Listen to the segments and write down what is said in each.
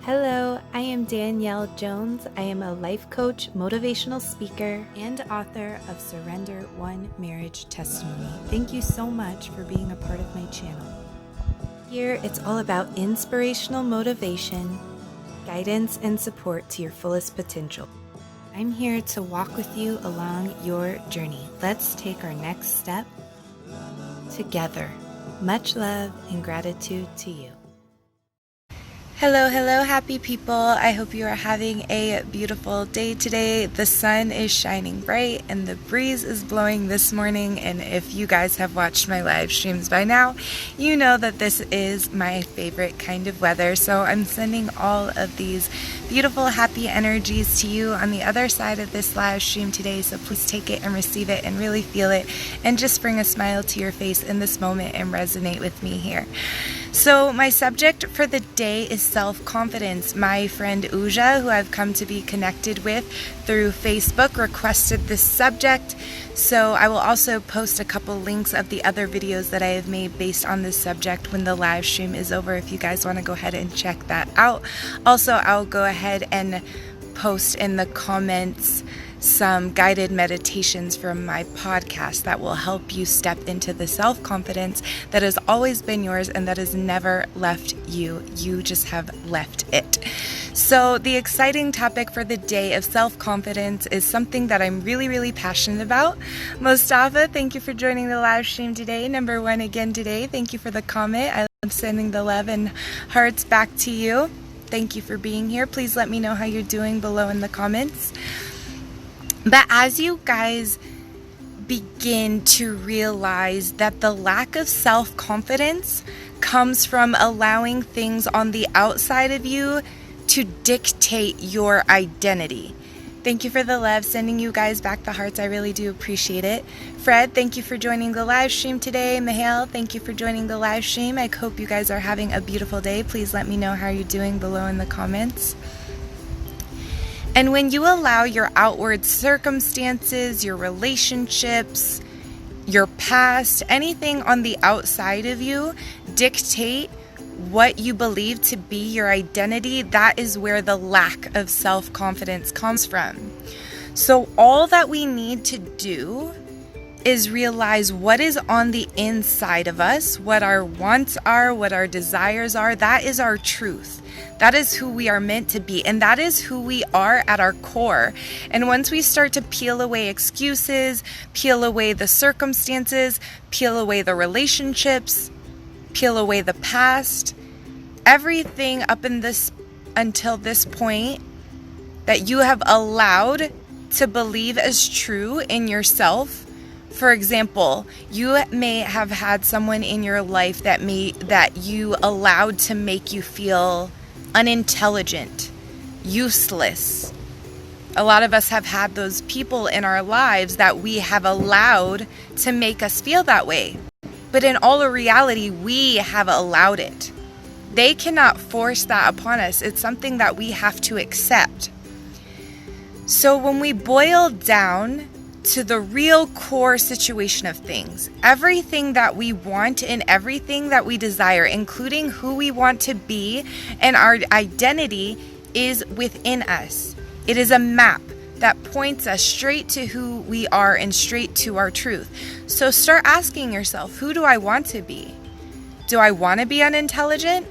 Hello, I am Danielle Jones. I am a life coach, motivational speaker, and author of Surrender One Marriage Testimony. Thank you so much for being a part of my channel. Here, it's all about inspirational motivation, guidance, and support to your fullest potential. I'm here to walk with you along your journey. Let's take our next step together. Much love and gratitude to you. Hello, happy people. I hope you are having a beautiful day today. The sun is shining bright and the breeze is blowing this morning. And if you guys have watched my live streams by now, you know that this is my favorite kind of weather. So I'm sending all of these beautiful, happy energies to you on the other side of this live stream today. So please take it and receive it and really feel it and just bring a smile to your face in this moment and resonate with me here. So my subject for the day is self-confidence. My friend Uja, who I've come to be connected with through Facebook, requested this subject. So I will also post a couple links of the other videos that I have made based on this subject when the live stream is over, if you guys want to go ahead and check that out. Also, I'll go ahead and post in the comments some guided meditations from my podcast that will help you step into the self-confidence that has always been yours and that has never left you. You just have left it. So the exciting topic for the day of self-confidence is something that I'm really passionate about. Mustafa, thank you for joining the live stream today. Number one again today. Thank you for the comment. I love sending the love and hearts back to you. Thank you for being here. Please let me know how you're doing below in the comments. But as you guys begin to realize that the lack of self-confidence comes from allowing things on the outside of you to dictate your identity. Thank you for the love, sending you guys back the hearts. I really do appreciate it. Fred, thank you for joining the live stream today. Mihail, thank you for joining the live stream. I hope you guys are having a beautiful day. Please let me know how you're doing below in the comments. And when you allow your outward circumstances, your relationships, your past, anything on the outside of you dictate what you believe to be your identity, that is where the lack of self-confidence comes from. So all that we need to do is realize what is on the inside of us, what our wants are, what our desires are. That is our truth. That is who we are meant to be, and that is who we are at our core. And once we start to peel away excuses, peel away the circumstances, peel away the relationships, peel away the past, everything up in this until this point that you have allowed to believe as true in yourself. For example, you may have had someone in your life that you allowed to make you feel unintelligent, useless. A lot of us have had those people in our lives that we have allowed to make us feel that way. But in all reality, we have allowed it. They cannot force that upon us. It's something that we have to accept. So when we boil down to the real core situation of things, everything that we want and everything that we desire, including who we want to be and our identity, is within us. It is a map that points us straight to who we are and straight to our truth. So start asking yourself, who do I want to be? Do I want to be unintelligent?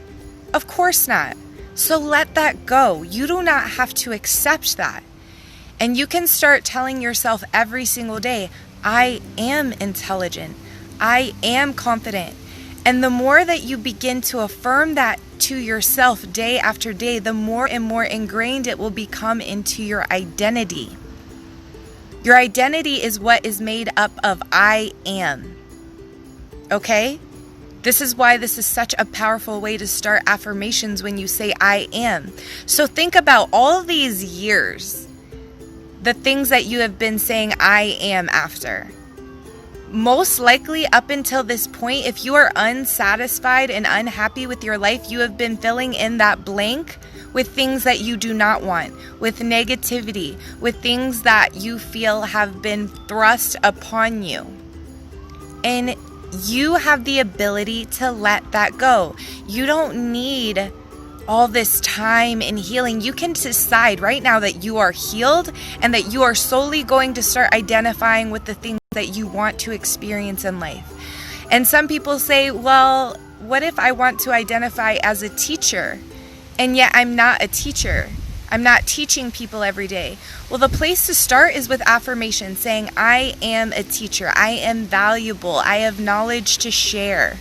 Of course not. So let that go. You do not have to accept that. And you can start telling yourself every single day, I am intelligent. I am confident. And the more that you begin to affirm that to yourself day after day, the more and more ingrained it will become into your identity. Your identity is what is made up of I am. Okay? This is why this is such a powerful way to start affirmations when you say I am. So think about all of these years, the things that you have been saying I am after. Most likely up until this point, if you are unsatisfied and unhappy with your life, you have been filling in that blank with things that you do not want, with negativity, with things that you feel have been thrust upon you. And you have the ability to let that go. You don't need all this time in healing, you can decide right now that you are healed and that you are solely going to start identifying with the things that you want to experience in life. And some people say, well, what if I want to identify as a teacher and yet I'm not a teacher? I'm not teaching people every day. Well, the place to start is with affirmation, saying, I am a teacher. I am valuable. I have knowledge to share.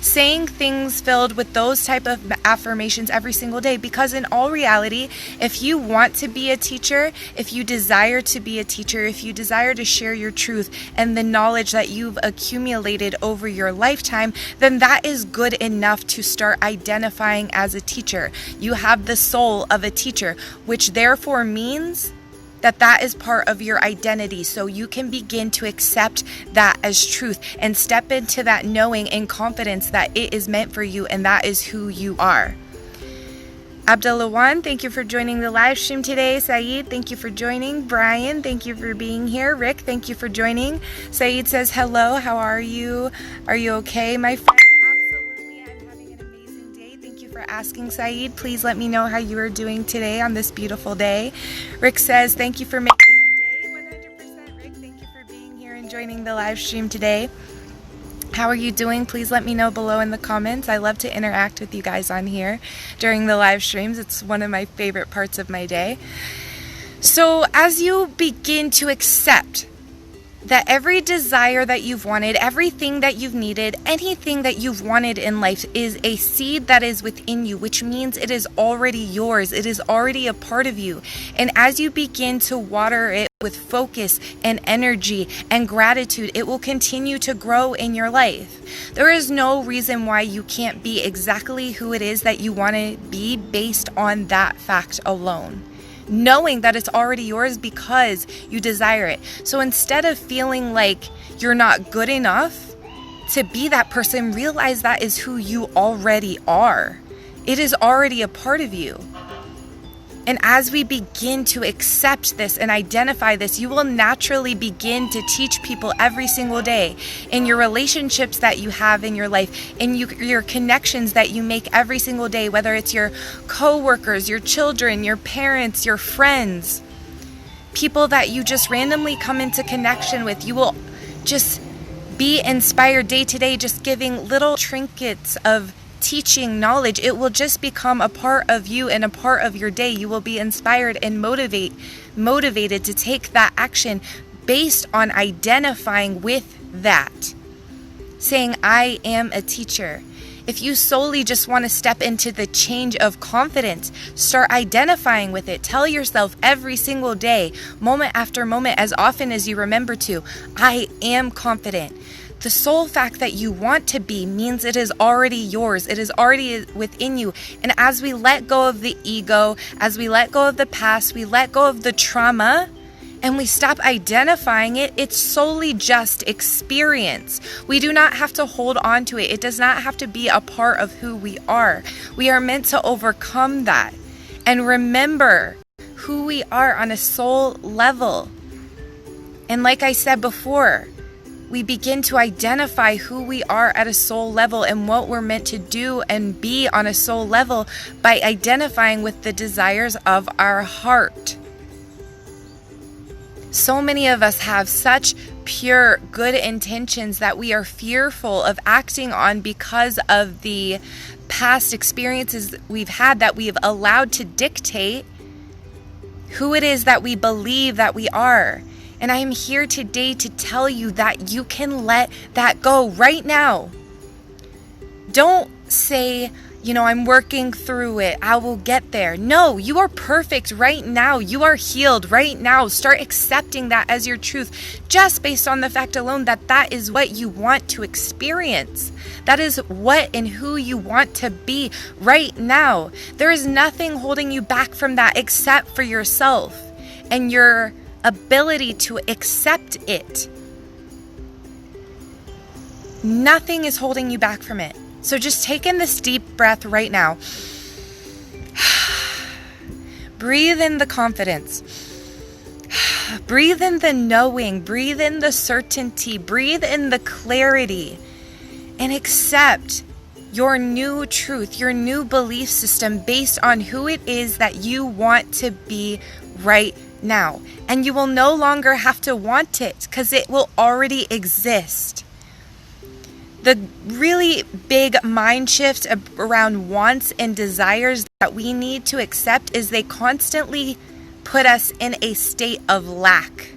Saying things filled with those type of affirmations every single day, because in all reality, if you want to be a teacher, if you desire to be a teacher, if you desire to share your truth and the knowledge that you've accumulated over your lifetime, then that is good enough to start identifying as a teacher. You have the soul of a teacher, which therefore means that is part of your identity. So you can begin to accept that as truth and step into that knowing and confidence that it is meant for you and that is who you are. Abdulawan, thank you for joining the live stream today. Saeed, thank you for joining. Brian, thank you for being here. Rick, thank you for joining. Saeed says, hello, how are you? Are you okay, my friend? Absolutely, I'm having an amazing day. Thank you for asking, Saeed. Please let me know how you are doing today on this beautiful day. Rick says, thank you for making my day. 100%, Rick, thank you for being here and joining the live stream today. How are you doing? Please let me know below in the comments. I love to interact with you guys on here during the live streams. It's one of my favorite parts of my day. So as you begin to accept that every desire that you've wanted, everything that you've needed, anything that you've wanted in life is a seed that is within you, which means it is already yours. It is already a part of you. And as you begin to water it with focus and energy and gratitude, it will continue to grow in your life. There is no reason why you can't be exactly who it is that you want to be based on that fact alone, knowing that it's already yours because you desire it. So instead of feeling like you're not good enough to be that person, realize that is who you already are. It is already a part of you. And as we begin to accept this and identify this, you will naturally begin to teach people every single day in your relationships that you have in your life, in your connections that you make every single day, whether it's your coworkers, your children, your parents, your friends, people that you just randomly come into connection with. You will just be inspired day to day, just giving little trinkets of teaching knowledge. It will just become a part of you and a part of your day. You will be inspired and motivated to take that action based on identifying with that, saying, I am a teacher. If you solely just want to step into the change of confidence, start identifying with it. Tell yourself every single day, moment after moment, as often as you remember to, I am confident. The sole fact that you want to be means it is already yours. It is already within you. And as we let go of the ego, as we let go of the past, we let go of the trauma, and we stop identifying it, it's solely just experience. We do not have to hold on to it. It does not have to be a part of who we are. We are meant to overcome that and remember who we are on a soul level. And like I said before, we begin to identify who we are at a soul level and what we're meant to do and be on a soul level by identifying with the desires of our heart. So many of us have such pure good intentions that we are fearful of acting on because of the past experiences we've had that we've allowed to dictate who it is that we believe that we are. And I am here today to tell you that you can let that go right now. Don't say, I'm working through it. I will get there. No, you are perfect right now. You are healed right now. Start accepting that as your truth, just based on the fact alone that that is what you want to experience. That is what and who you want to be right now. There is nothing holding you back from that except for yourself and your ability to accept it. Nothing is holding you back from it. So just take in this deep breath right now. Breathe in the confidence. Breathe in the knowing. Breathe in the certainty. Breathe in the clarity. And accept your new truth, your new belief system based on who it is that you want to be right now. And you will no longer have to want it because it will already exist. The really big mind shift around wants and desires that we need to accept is they constantly put us in a state of lack.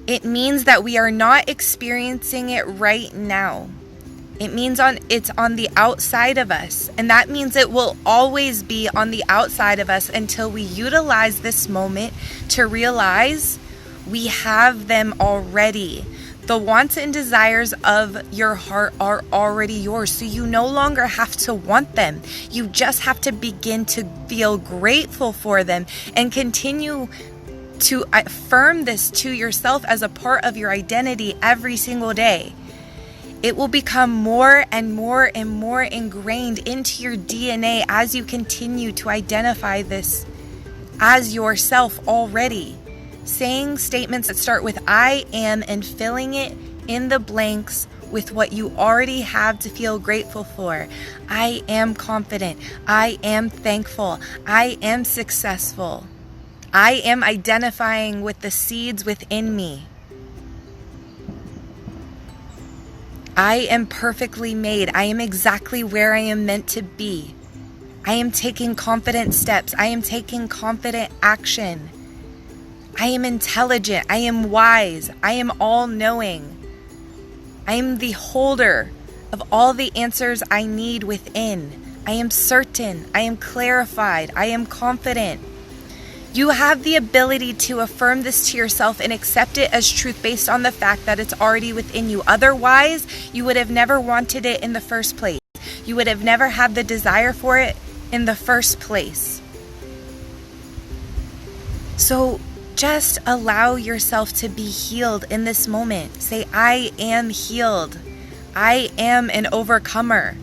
It means that we are not experiencing it right now. It means it's on the outside of us. And that means it will always be on the outside of us until we utilize this moment to realize we have them already. The wants and desires of your heart are already yours. So you no longer have to want them. You just have to begin to feel grateful for them and continue to affirm this to yourself as a part of your identity every single day. It will become more and more and more ingrained into your DNA as you continue to identify this as yourself already. Saying statements that start with I am and filling it in the blanks with what you already have to feel grateful for. I am confident. I am thankful. I am successful. I am identifying with the seeds within me. I am perfectly made. I am exactly where I am meant to be. I am taking confident steps. I am taking confident action. I am intelligent. I am wise. I am all-knowing. I am the holder of all the answers I need within. I am certain. I am clarified. I am confident. You have the ability to affirm this to yourself and accept it as truth based on the fact that it's already within you. Otherwise, you would have never wanted it in the first place. You would have never had the desire for it in the first place. So just allow yourself to be healed in this moment. Say, I am healed. I am an overcomer.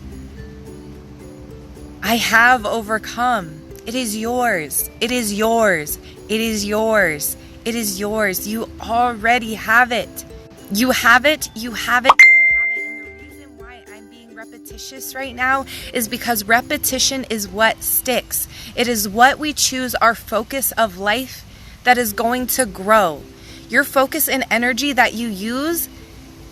I have overcome. It is yours. It is yours. It is yours. It is yours. You already have it. You have it. You have it. You have it. And the reason why I'm being repetitious right now is because repetition is what sticks. It is what we choose our focus of life that is going to grow. Your focus and energy that you use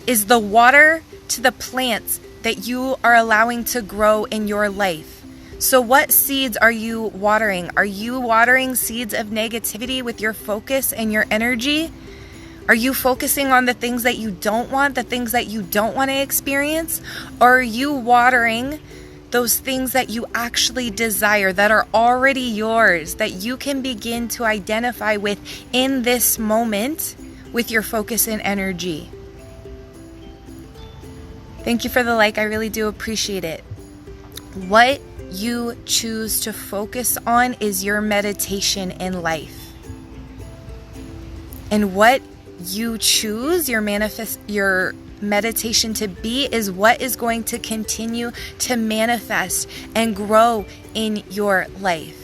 is the water to the plants that you are allowing to grow in your life. So what seeds are you watering? Are you watering seeds of negativity with your focus and your energy? Are you focusing on the things that you don't want, the things that you don't want to experience? Or are you watering those things that you actually desire, that are already yours, that you can begin to identify with in this moment with your focus and energy? Thank you for the like. I really do appreciate it. What you choose to focus on is your meditation in life. And what you choose your meditation to be is what is going to continue to manifest and grow in your life.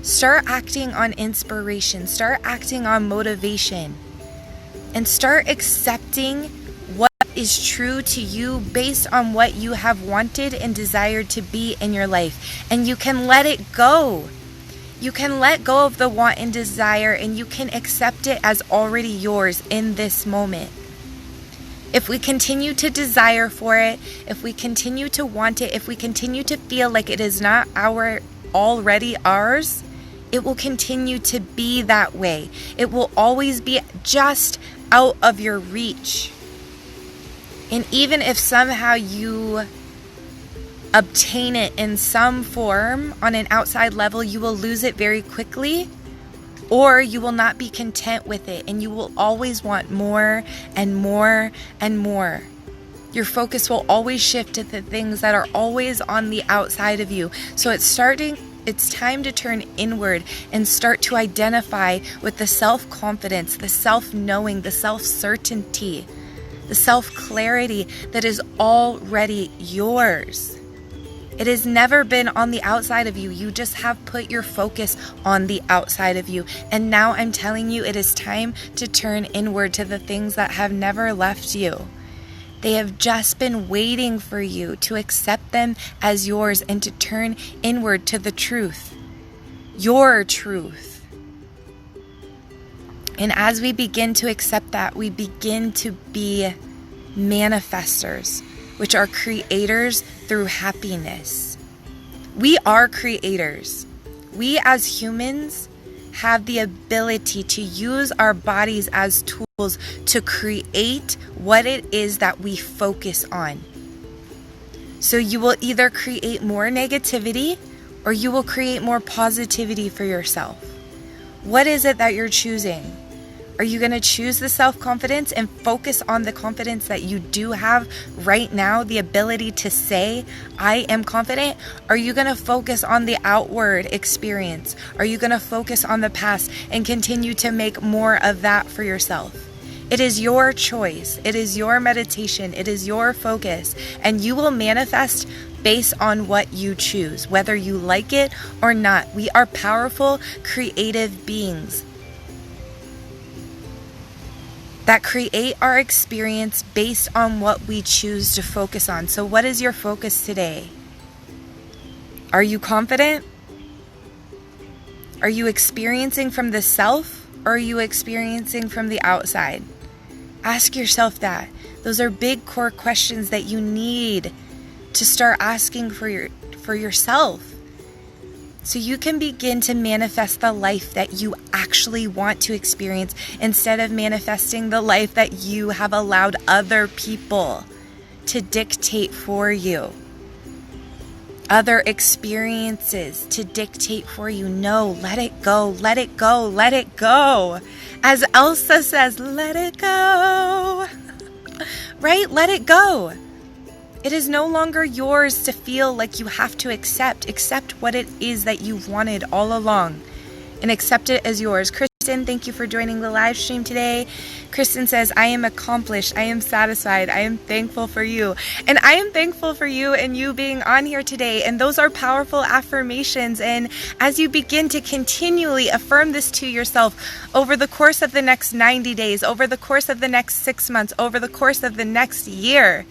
Start acting on inspiration, start acting on motivation, and start accepting what is true to you based on what you have wanted and desired to be in your life. And you can let it go. You can let go of the want and desire, and you can accept it as already yours in this moment. If we continue to desire for it, if we continue to want it, if we continue to feel like it is not already ours, it will continue to be that way. It will always be just out of your reach. And even if somehow you obtain it in some form on an outside level, you will lose it very quickly, or you will not be content with it, and you will always want more and more and more. Your focus will always shift to the things that are always on the outside of you. So it's time to turn inward and start to identify with the self-confidence, the self-knowing, the self-certainty, the self-clarity that is already yours. It has never been on the outside of you. You just have put your focus on the outside of you. And now I'm telling you, it is time to turn inward to the things that have never left you. They have just been waiting for you to accept them as yours and to turn inward to the truth, your truth. And as we begin to accept that, we begin to be manifestors, which are creators through happiness. We are creators. We as humans have the ability to use our bodies as tools to create what it is that we focus on. So you will either create more negativity or you will create more positivity for yourself. What is it that you're choosing? Are you going to choose the self-confidence and focus on the confidence that you do have right now, the ability to say, I am confident? Are you going to focus on the outward experience? Are you going to focus on the past and continue to make more of that for yourself? It is your choice. It is your meditation. It is your focus. And you will manifest based on what you choose, whether you like it or not. We are powerful, creative beings that create our experience based on what we choose to focus on. So what is your focus today? Are you confident? Are you experiencing from the self or are you experiencing from the outside? Ask yourself that. Those are big core questions that you need to start asking for yourself. So you can begin to manifest the life that you actually want to experience instead of manifesting the life that you have allowed other people to dictate for you. Other experiences to dictate for you. No, let it go, let it go, let it go. As Elsa says, let it go. Right? Let it go. It is no longer yours to feel like you have to accept. Accept what it is that you've wanted all along and accept it as yours. Kristen, thank you for joining the live stream today. Kristen says, I am accomplished. I am satisfied. I am thankful for you. And I am thankful for you and you being on here today. And those are powerful affirmations. And as you begin to continually affirm this to yourself over the course of the next 90 days, over the course of the next 6 months, over the course of the next year,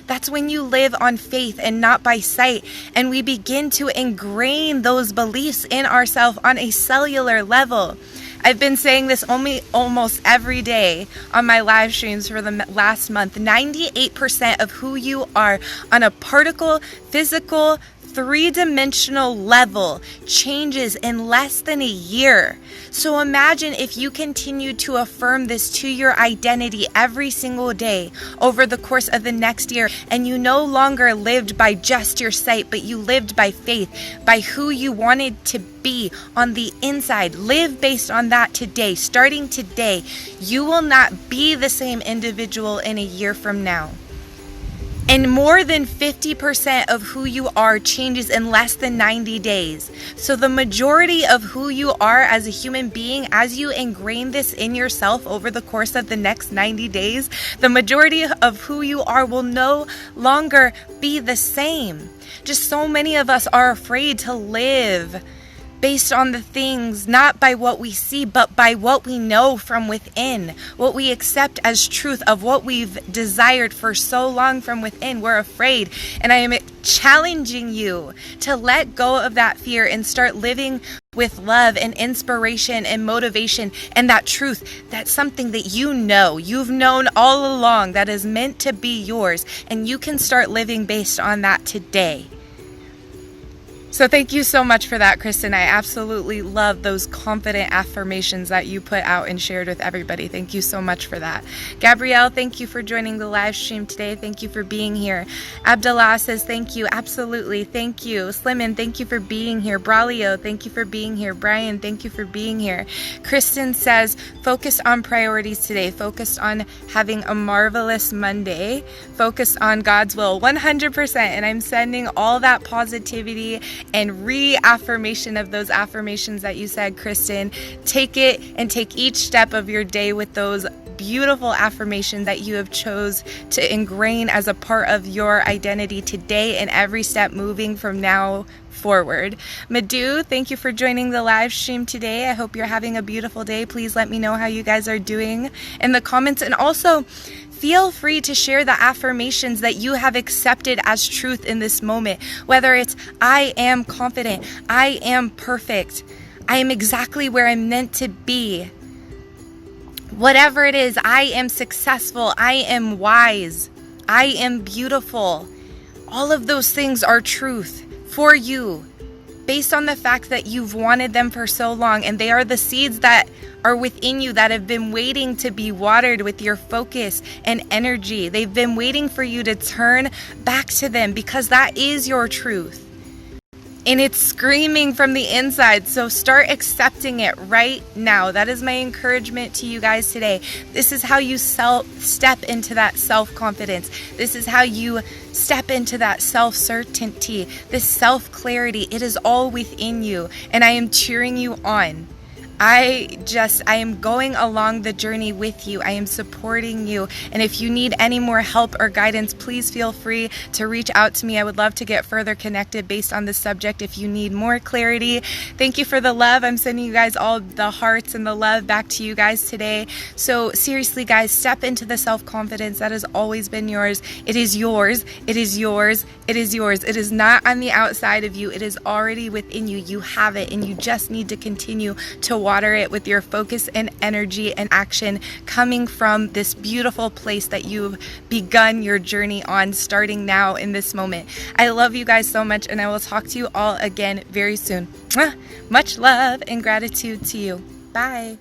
that's when you live on faith and not by sight. And we begin to ingrain those beliefs in ourselves on a cellular level. I've been saying this almost every day on my live streams for the last month. 98% of who you are on a particle, physical, three-dimensional level changes in less than a year. So imagine if you continue to affirm this to your identity every single day over the course of the next year, and you no longer lived by just your sight, but you lived by faith, by who you wanted to be on the inside. Live based on that today. Starting today, you will not be the same individual in a year from now. And more than 50% of who you are changes in less than 90 days. So the majority of who you are as a human being, as you ingrain this in yourself over the course of the next 90 days, the majority of who you are will no longer be the same. Just so many of us are afraid to live based on the things, not by what we see, but by what we know from within, what we accept as truth of what we've desired for so long from within. We're afraid. And I am challenging you to let go of that fear and start living with love and inspiration and motivation and that truth. That's something that you've known all along, that is meant to be yours. And you can start living based on that today. So thank you so much for that, Kristen. I absolutely love those confident affirmations that you put out and shared with everybody. Thank you so much for that. Gabrielle, thank you for joining the live stream today. Thank you for being here. Abdullah says thank you. Absolutely. Thank you. Slimin, thank you for being here. Braulio, thank you for being here. Brian, thank you for being here. Kristen says focus on priorities today. Focused on having a marvelous Monday. Focused on God's will 100%. And I'm sending all that positivity and reaffirmation of those affirmations that you said, Kristen. Take it and take each step of your day with those beautiful affirmations that you have chose to ingrain as a part of your identity today and every step moving from now forward. Madhu, thank you for joining the live stream today. I hope you're having a beautiful day. Please let me know how you guys are doing in the comments. And also, feel free to share the affirmations that you have accepted as truth in this moment. Whether it's, I am confident, I am perfect, I am exactly where I'm meant to be. Whatever it is, I am successful, I am wise, I am beautiful. All of those things are truth for you, based on the fact that you've wanted them for so long, and they are the seeds that are within you that have been waiting to be watered with your focus and energy. They've been waiting for you to turn back to them, because that is your truth. And it's screaming from the inside. So start accepting it right now. That is my encouragement to you guys today. This is how you step into that self-confidence. This is how you step into that self-certainty, this self-clarity. It is all within you. And I am cheering you on. I am going along the journey with you. I am supporting you. And if you need any more help or guidance, please feel free to reach out to me. I would love to get further connected based on this subject if you need more clarity. Thank you for the love. I'm sending you guys all the hearts and the love back to you guys today. So seriously, guys, step into the self-confidence that has always been yours. It is yours. It is yours. It is yours. It is not on the outside of you. It is already within you. You have it, and you just need to continue to water it with your focus and energy and action coming from this beautiful place that you've begun your journey on, starting now in this moment. I love you guys so much, and I will talk to you all again very soon. Much love and gratitude to you. Bye.